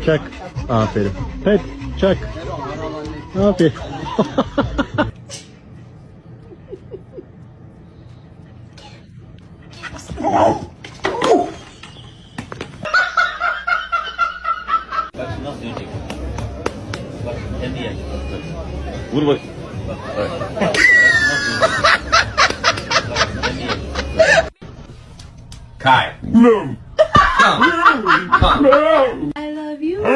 Çak. Aferin. Pet. Çak. Aferin. Nasıl dönecek? Bak kendi yer. Vur bak. Kai. No. Come. Come. I love you. I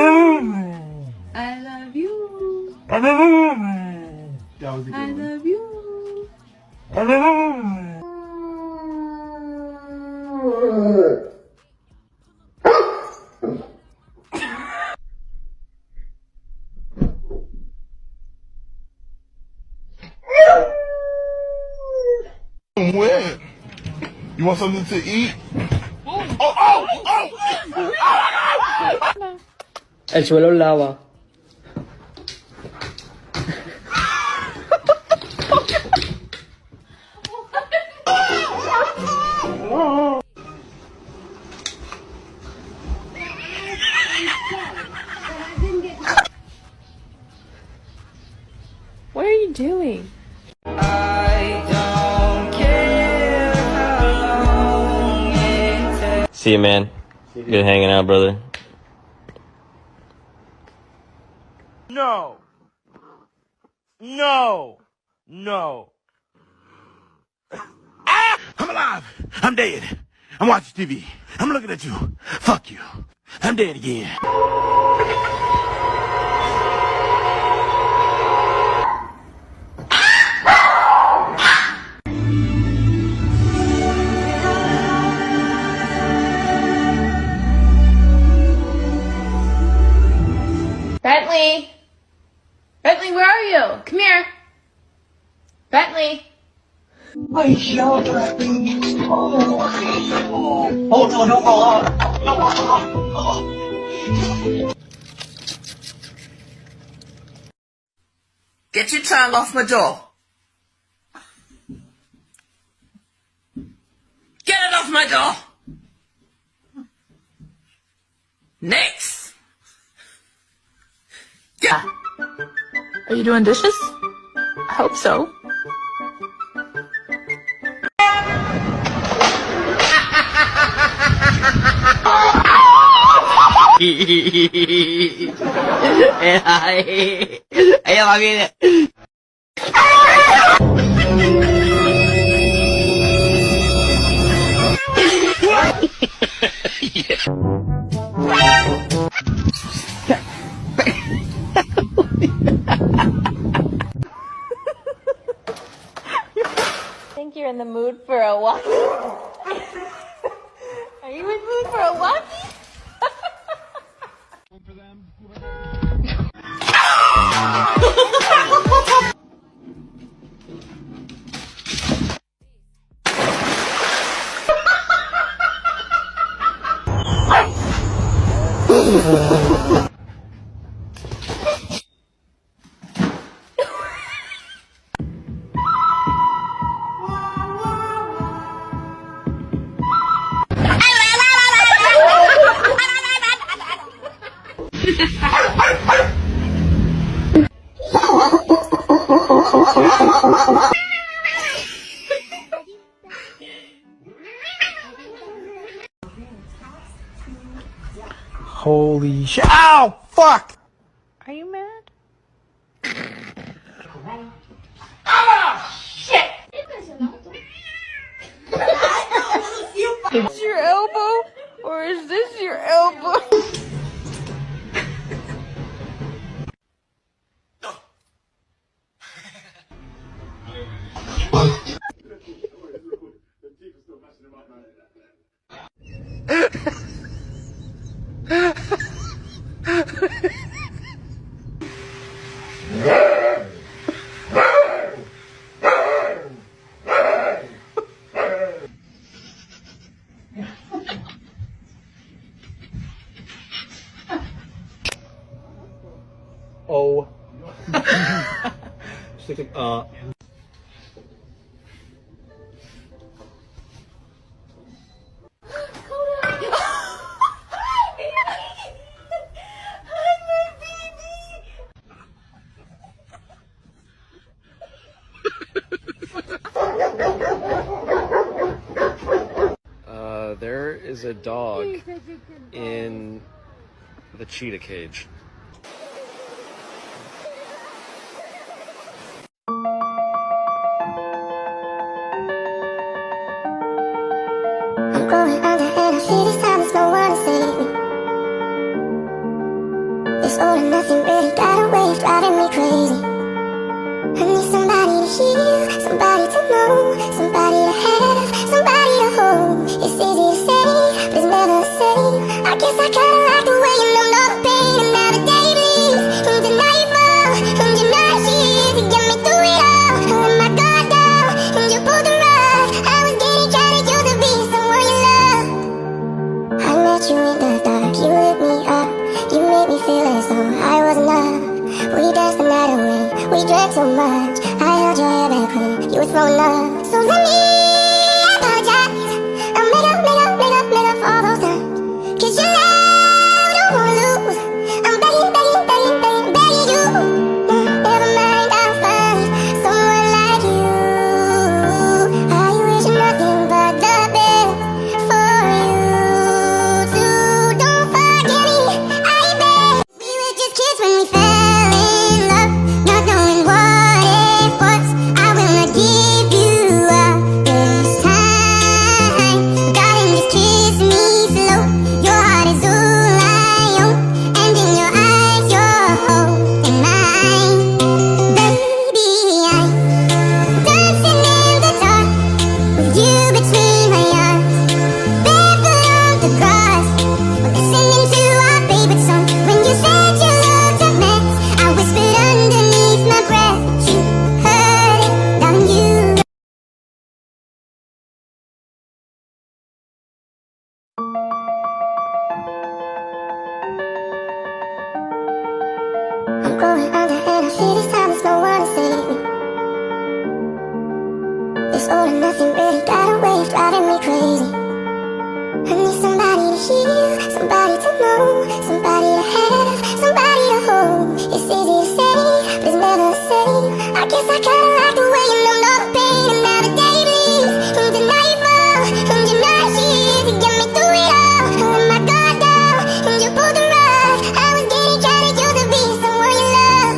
love you. I love you. Where? You want something to eat? El suelo es lava. What are you doing? See you, man. Good hanging out, brother. No. No. No. I'm alive. I'm dead. I'm watching TV. I'm looking at you. Fuck you. I'm dead again. Bentley! Bentley, where are you? Come here. Bentley. Get your tongue off my door. Get it off my door. Next. Yeah. Are you doing dishes? I hope so. Ella va bien. Think you're in the mood for a walkie? Are you in the mood for a walkie? Holy shit. Ow! Fuck! Are you mad? Is this your elbow? Or is this your elbow? Oh. is a dog in the cheetah cage. I'm going under and I feel this time there's no one to save me. This all or nothing really got a way of driving me crazy. I need somebody to hear, somebody to know, somebody to have, somebody to hold. It's easy to say, but it's never the same. I guess I kinda like the way you numb all the pain. And now the day leaves, into nightfall, and you're not here to get me through it all. I let my guard down, and you pulled the rug. I was getting trying to you to be someone you love. I met you in the dark, you lit me up. You made me feel as though I was enough. We danced the night away, we drank so much. I held your hair back when you were throwing up. So let me apologize. I'll make up for all those times. 'Cause you know I don't wanna lose. I'm begging you. Never mind, I'll find someone like you. I wish nothing but the best for you too. Don't forget me, I beg. We were just kids when we fell in love, not knowing what it was. I will not give you up this time. Darling, just kiss me slow. Your heart is all I own, and in your eyes you're holding mine. Baby, I'm dancing in the dark with you between my arms, barefoot on the grass, listening to our favorite song. When you said you looked a mess, I whispered underneath my breath, but you heard it, darling, you. I'm going under and I feel this time there's no one to save me. This all or nothing really got a way of driving me crazy. I need somebody to hear, somebody to know, somebody to have, somebody to hold. It's easy to say, but it's never the same. I guess I kinda like the way you numb all the pain. And now the day leaves, into nightfall, and you're not here to get me through it all. I let my guard down, and you pulled the rug. I was getting trying to you to be someone you love.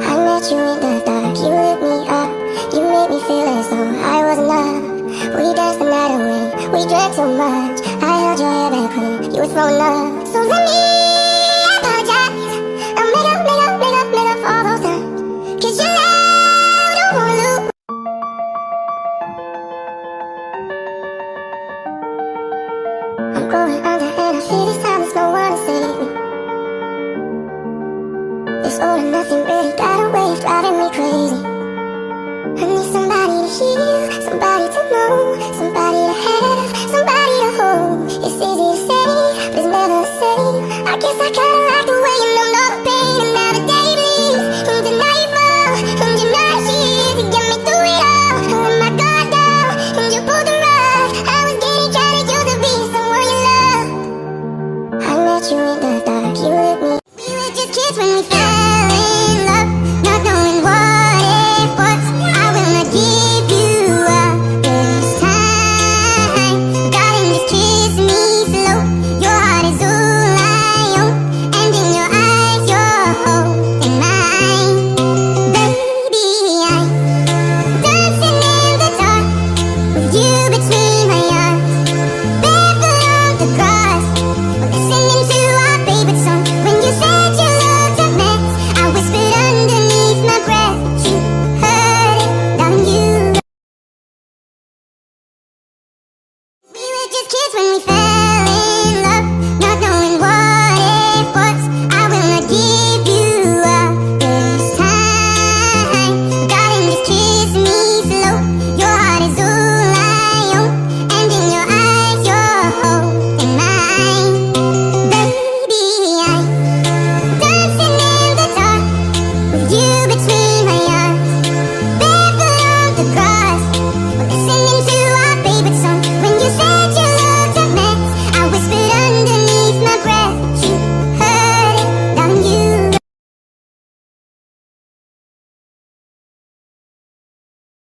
I met you in the dark, you lit me up. You made me feel as though I was enough. We danced the night away, we drank so much. I held your hair back when you were throwing up. So let me apologize. I'll make up for all those times. 'Cause you know I don't wanna lose. I'm going under and I feel this time there's no one to save me. This all or nothing really got a way of driving me crazy. I need somebody to hear, somebody to know, somebody